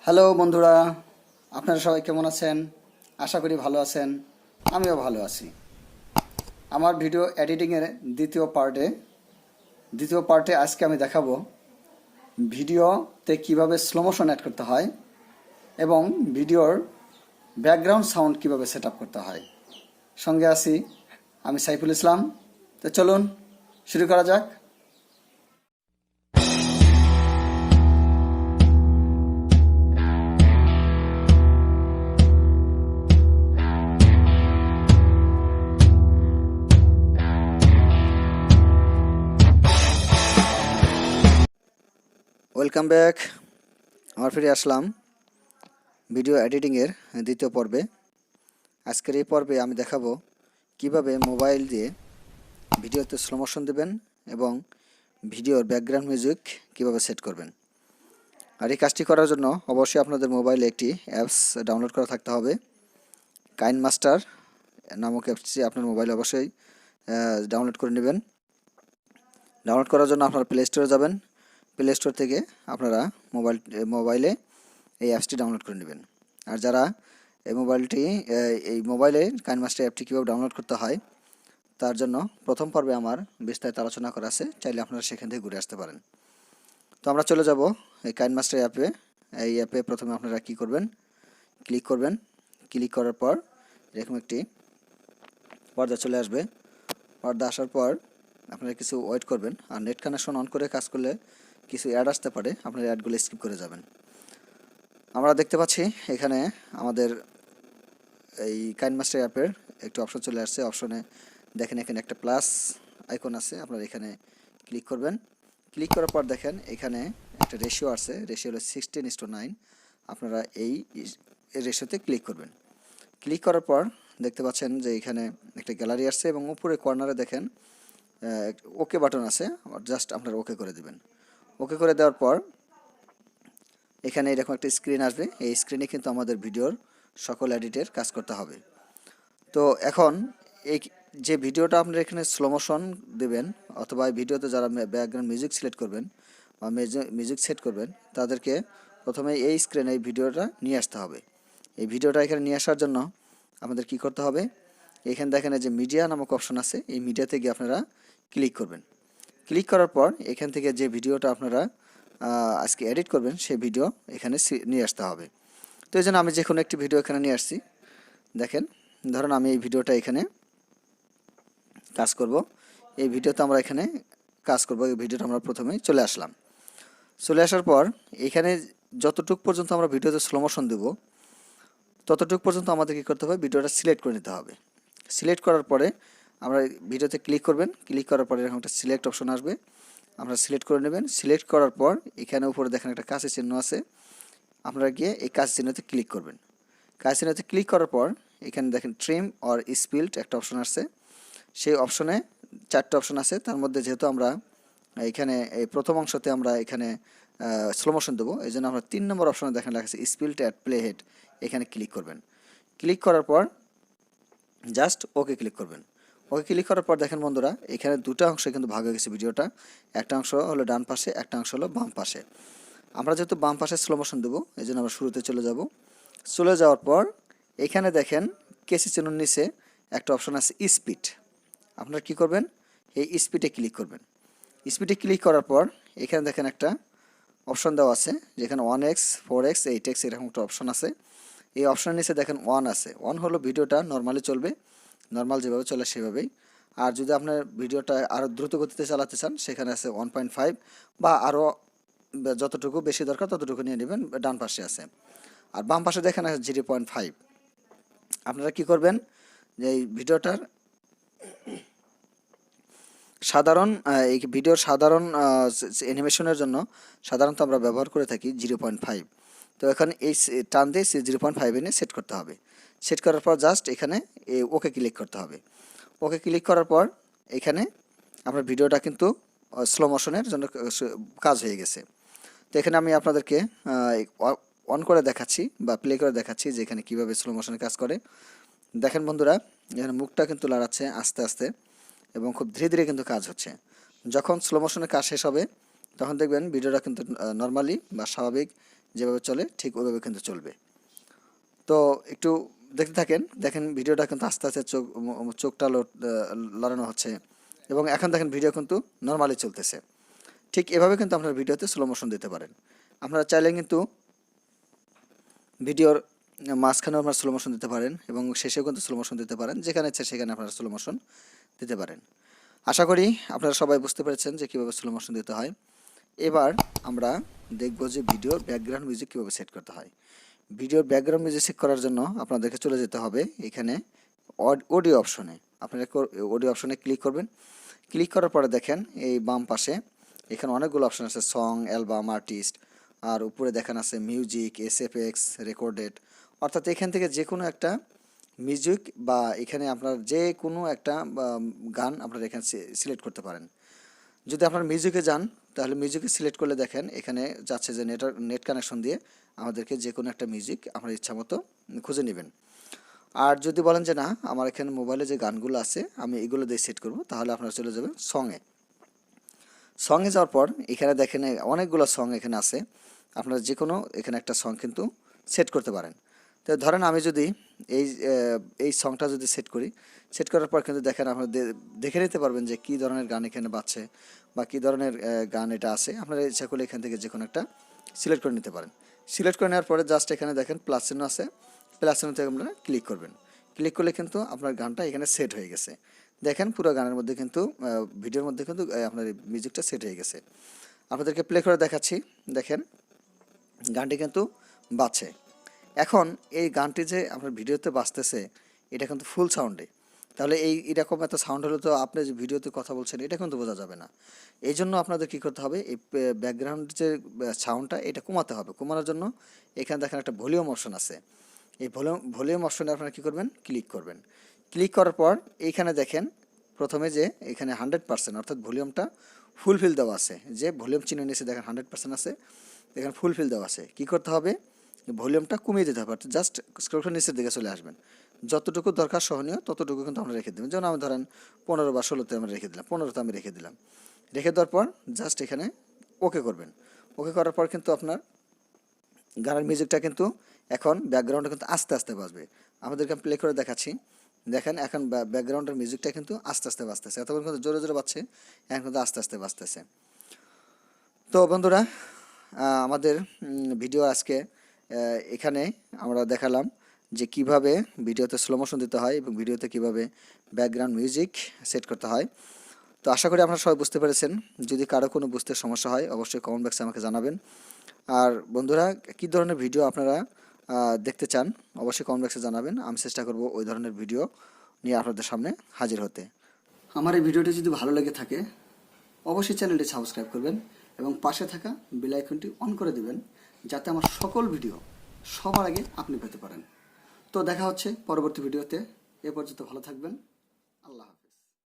Hello বন্ধুরা, আপনারা সবাই কেমন আছেন? আশা করি ভালো আছেন। আমিও ভালো আছি। আমার ভিডিও এডিটিংয়ের দ্বিতীয় পার্টে আজকে আমি দেখাবো ভিডিওতে কিভাবে স্লো মোশন অ্যাড করতে হয় এবং ভিডিওর ব্যাকগ্রাউন্ড সাউন্ড কিভাবে সেট আপ করতে হয়। সঙ্গে আছি আমি সাইফুল ইসলাম। তো চলুন শুরু করা যাক। Welcome back. আমার ফিরে আসলাম ভিডিও এডিটিংয়ের দ্বিতীয় পর্বে। আজকের এই পর্বে আমি দেখাবো কিভাবে মোবাইল দিয়ে ভিডিওতে স্লো মোশন দেবেন এবং ভিডিওর ব্যাকগ্রাউন্ড মিউজিক কিভাবে সেট করবেন। আর এই কাজটি করার জন্য অবশ্যই আপনাদের মোবাইলে একটি অ্যাপস ডাউনলোড করা থাকতে হবে। কাইনমাস্টার নামক অ্যাপসটি আপনার মোবাইলে অবশ্যই ডাউনলোড করে নেবেন। ডাউনলোড করার জন্য আপনারা প্লে স্টোরে যাবেন। প্লে স্টোর থেকে আপনারা মোবাইলে এই অ্যাপসটি ডাউনলোড করে নেবেন। আর যারা এই মোবাইলে কাইনমাস্টার অ্যাপটি কীভাবে ডাউনলোড করতে হয় তার জন্য প্রথম পর্বে আমার বিস্তারিত আলোচনা করা আছে, চাইলে আপনারা সেখান থেকে ঘুরে আসতে পারেন। তো আমরা চলে যাব এই কাইনমাস্টার অ্যাপে। এই অ্যাপে প্রথমে আপনারা কী করবেন, ক্লিক করবেন। ক্লিক করার পর এরকম একটি পর্দা চলে আসবে। পর্দা আসার পর আপনারা কিছু ওয়েট করবেন। আর নেট কানেকশন অন করে কাজ করলে কিছু অ্যাড আসতে পারে, আপনারা অ্যাডগুলো স্কিপ করে যাবেন। আমরা দেখতে পাচ্ছি এখানে আমাদের এই কাইনমাস্টার অ্যাপের একটি অপশন চলে আসছে। অপশনে দেখেন এখানে একটা প্লাস আইকন আছে, আপনারা এখানে ক্লিক করবেন। ক্লিক করার পর দেখেন এখানে একটা রেশিও আছে, রেশিও হলো 16:9। আপনারা এই রেশিওতে ক্লিক করবেন। ক্লিক করার পর দেখতে পাচ্ছেন যে এখানে একটা গ্যালারি আসছে এবং উপরে কর্নারে দেখেন ওকে বাটন আছে, জাস্ট আপনারা ওকে করে দেবেন। ওকে করে দেওয়ার পর এখানে এরকম একটা স্ক্রিন আসবে। এই স্ক্রিনে কিন্তু আমাদের ভিডিওর সকল এডিটের কাজ করতে হবে। তো এখন এই যে ভিডিওটা আপনারা এখানে স্লো মোশন দেবেন অথবা এই ভিডিওতে যারা ব্যাকগ্রাউন্ড মিউজিক সিলেক্ট করবেন বা মিউজিক সেট করবেন তাদেরকে প্রথমে এই স্ক্রিনে এই ভিডিওটা নিয়ে আসতে হবে। এই ভিডিওটা এখানে নিয়ে আসার জন্য আমাদের কি করতে হবে, এখানে দেখেন যে মিডিয়া নামক অপশন আছে, এই মিডিয়াতে গিয়ে আপনারা ক্লিক করবেন। ক্লিক করার পর এখান থেকে যে ভিডিওটা আপনারা আজকে এডিট করবেন সেই ভিডিও এখানে নিয়ে আসতে হবে। তো এই জন্য আমি যে কোনো একটি ভিডিও এখানে নিয়ে আসছি। দেখেন, ধরুন আমি এই ভিডিওটা এখানে কাজ করব। এই ভিডিওতে আমরা এখানে কাজ করব। এই ভিডিওটা আমরা প্রথমেই চলে আসলাম। চলে আসার পর এখানে যতটুক পর্যন্ত আমরা ভিডিওতে স্লো মোশন দেব ততটুক পর্যন্ত আমাদের কী করতে হবে, ভিডিওটা সিলেক্ট করে নিতে হবে। সিলেক্ট করার পরে আমরা ভিডিওতে ক্লিক করবেন। ক্লিক করার পরে এরকম একটা সিলেক্ট অপশন আসবে, আপনারা সিলেক্ট করে নেবেন। সিলেক্ট করার পর এখানে উপরে দেখেন একটা কাঁচের চিহ্ন আছে, আপনারা গিয়ে এই কাঁচের চিহ্নতে ক্লিক করবেন। কাঁচের চিহ্নতে ক্লিক করার পর এখানে দেখেন ট্রিম অর স্পিল্ট একটা অপশন আসছে। সেই অপশনে 4টে অপশন আছে, তার মধ্যে যেহেতু আমরা এখানে এই প্রথম অংশতে আমরা এখানে স্লো মোশন দেবো, এই জন্য আমরা 3 নম্বর অপশনে দেখেন লেখা আছে স্পিল্ট অ্যাট প্লে হেড, এখানে ক্লিক করবেন। ক্লিক করার পর জাস্ট ওকে ক্লিক করবেন। ওকে ক্লিক করার পর দেখেন বন্ধুরা এখানে দুটো অংশে কিন্তু ভাগ হয়ে গেছে ভিডিওটা। একটা অংশ হলো ডান পাশে, একটা অংশ হলো বাম পাশে। আমরা যেহেতু বাম পাশে স্লো মোশন দেবো এই জন্য আমরা শুরুতে চলে যাব। চলে যাওয়ার পর এখানে দেখেন কেসি চিহ্নের নিচে একটা অপশন আছে স্পিড। আপনারা কী করবেন, এই স্পিডে ক্লিক করবেন। স্পিডে ক্লিক করার পর এখানে দেখেন একটা অপশন দেওয়া আছে, যেখানে 1x 4x 8x এরকম একটা অপশন আছে। এই অপশনের নিচে দেখেন 1 আছে। 1 হলো ভিডিওটা নর্মালি চলবে, নর্মাল যেভাবে চলে সেভাবেই। আর যদি আপনার ভিডিওটা আরও দ্রুত গতিতে চালাতে চান সেখানে আছে 1.5 বা আরও যতটুকু বেশি দরকার ততটুকু নিয়ে নেবেন, ডান পাশে আছে। আর বাম পাশে দেখেন আছে 0.5। আপনারা কি করবেন, যে এই ভিডিওটার এই ভিডিওর সাধারণ অ্যানিমেশনের জন্য সাধারণত আমরা ব্যবহার করে থাকি 0.5। তো এখানে এই টান দিয়ে 0.5 এনে সেট করতে হবে। সেট করার পর জাস্ট এখানে ওকে ক্লিক করতে হবে। ওকে ক্লিক করার পর এখানে আপনার ভিডিওটা কিন্তু স্লো মোশনের জন্য কাজ হয়ে গেছে। তো এখানে আমি আপনাদেরকে অন করে দেখাচ্ছি বা প্লে করে দেখাচ্ছি যে এখানে কীভাবে স্লো মোশনে কাজ করে। দেখেন বন্ধুরা এখানে মুখটা কিন্তু লড়াচ্ছে আস্তে আস্তে এবং খুব ধীরে ধীরে কিন্তু কাজ হচ্ছে। যখন স্লো মোশনের কাজ শেষ হবে তখন দেখবেন ভিডিওটা কিন্তু নর্মালি বা স্বাভাবিক যেভাবে চলে ঠিক ওইভাবে কিন্তু চলবে। তো একটু দেখতে থাকেন, দেখেন ভিডিওটা কিন্তু আস্তে আস্তে চোখটা লড়ানো হচ্ছে এবং এখন দেখেন ভিডিও কিন্তু নর্মালি চলতেছে। ঠিক এভাবে কিন্তু আপনারা ভিডিওতে স্লো মোশন দিতে পারেন। আপনারা চাইলে কিন্তু ভিডিওর মাঝখানেও আপনারা স্লো মোশন দিতে পারেন এবং শেষেও কিন্তু স্লো মোশন দিতে পারেন, যেখানে ইচ্ছে সেখানে আপনারা স্লো মোশন দিতে পারেন। আশা করি আপনারা সবাই বুঝতে পেরেছেন যে কীভাবে স্লো মোশন দিতে হয়। এবার আমরা দেখব যে ভিডিওর ব্যাকগ্রাউন্ড মিউজিক কীভাবে সেট করতে হয়। ভিডিওর ব্যাকগ্রাউন্ড মিউজিক সেট করার জন্য আপনাদেরকে চলে যেতে হবে এখানে অডিও অপশনে। আপনারা অডিও অপশনে ক্লিক করবেন। ক্লিক করার পরে দেখেন এই বাম পাশে এখানে অনেকগুলো অপশন আছে, সং, অ্যালবাম, আর্টিস্ট, আর উপরে দেখেন আছে মিউজিক, এসএফএক্স, রেকর্ডেড। অর্থাৎ এখান থেকে যে কোনো একটা মিউজিক বা এখানে আপনার যে কোনো একটা গান আপনারা এখানে সিলেক্ট করতে পারেন। যদি আপনার মিউজিকে যান তাহলে মিউজিকে সিলেক্ট করলে দেখেন এখানে যাচ্ছে যে নেট কানেকশন দিয়ে আমাদেরকে যে কোনো একটা মিউজিক আপনার ইচ্ছা মতো খুঁজে নেবেন। আর যদি বলেন যে না আমার এখানে মোবাইলে যে গানগুলো আছে আমি এগুলো দিয়ে সেট করব, তাহলে আপনারা চলে যাবেন সঙে যাওয়ার পর এখানে দেখেন অনেকগুলো সং এখানে আছে। আপনারা যে কোনো এখানে একটা সং কিন্তু সেট করতে পারেন। তো ধরেন আমি যদি এই সংটা যদি সেট করি, সেট করার পর কিন্তু দেখেন আপনারা দেখে নিতে পারবেন যে কী ধরনের গান এখানে বাজছে বা কী ধরনের গান এটা আছে। আপনারা ইচ্ছা করলে এখান থেকে যে কোনো একটা সিলেক্ট করে নিতে পারেন। সিলেক্ট করে নেওয়ার পরে জাস্ট এখানে দেখেন প্লাস চিহ্ন আছে, প্লাস চিহ্ন থেকে আপনারা ক্লিক করবেন। ক্লিক করলে কিন্তু আপনার গানটা এখানে সেট হয়ে গেছে। দেখেন পুরো গানের মধ্যে কিন্তু ভিডিওর মধ্যে কিন্তু আপনার মিউজিকটা সেট হয়ে গেছে। আপনাদেরকে প্লে করে দেখাচ্ছি, দেখেন গানটি কিন্তু বাজছে। এখন এই গানটি যে আপনার ভিডিওতে বাজতেছে এটা কিন্তু ফুল সাউন্ডে, তাহলে এরকম এত সাউন্ড হলে তো আপনি যে ভিডিওতে কথা বলছেন এটা কিন্তু বোঝা যাবে না। এই জন্য আপনাদের কী করতে হবে, এই ব্যাকগ্রাউন্ড যে সাউন্ডটা এটা কমাতে হবে। কমানোর জন্য এখানে দেখেন একটা ভলিউম অপশন আছে। এই ভলিউম অপশনে আপনারা কী করবেন, ক্লিক করবেন। ক্লিক করার পর এইখানে দেখেন প্রথমে যে এখানে 100% অর্থাৎ ভলিউমটা ফুলফিল দেওয়া আছে, যে ভলিউম চিহ্ন নিচে দেখেন 100% আছে, এখানে ফুলফিল দেওয়া আছে। কী করতে হবে, ভলিউমটা কমিয়ে দিতে হবে, অর্থাৎ জাস্ট স্ক্রলটা নিচের দিকে চলে আসবেন। যতটুকু দরকার সহনীয় ততটুকু কিন্তু আমরা রেখে দেবেন। যেমন আমি ধরেন 15 বা 16তে আমরা রেখে দিলাম, 15তে আমি রেখে দিলাম। রেখে দেওয়ার পর জাস্ট এখানে ওকে করবেন। ওকে করার পর কিন্তু আপনার গানের মিউজিকটা কিন্তু এখন ব্যাকগ্রাউন্ডে কিন্তু আস্তে আস্তে বাজবে। আমাদেরকে প্লে করে দেখাচ্ছি, দেখেন এখন ব্যাকগ্রাউন্ডের মিউজিকটা কিন্তু আস্তে আস্তে বাজতেছে। এতক্ষণ কিন্তু জোরে জোরে বাজছে, এখন কিন্তু আস্তে আস্তে বাজতেছে। তো বন্ধুরা আমাদের ভিডিও আজকে এখানে আমরা দেখালাম যে কিভাবে ভিডিওতে স্লো মোশন দিতে হয় এবং ভিডিওতে কিভাবে ব্যাকগ্রাউন্ড মিউজিক সেট করতে হয়। তো আশা করি আপনারা সবাই বুঝতে পেরেছেন। যদি কারো কোনো বুঝতে সমস্যা হয় অবশ্যই কমেন্ট বক্সে আমাকে জানাবেন। আর বন্ধুরা কী ধরনের ভিডিও আপনারা দেখতে চান অবশ্যই কমেন্ট বক্সে জানাবেন। আমি চেষ্টা করব ওই ধরনের ভিডিও নিয়ে আপনাদের সামনে হাজির হতে। আমার এই ভিডিওটি যদি ভালো লেগে থাকে অবশ্যই চ্যানেলটি সাবস্ক্রাইব করবেন এবং পাশে থাকা বেল আইকনটি অন করে দেবেন, যাতে আমার সকল ভিডিও সবার আগে আপনি পেতে পারেন। তো দেখা হচ্ছে পরবর্তী ভিডিওতে। এ পর্যন্ত ভালো থাকবেন। আল্লাহ হাফেজ।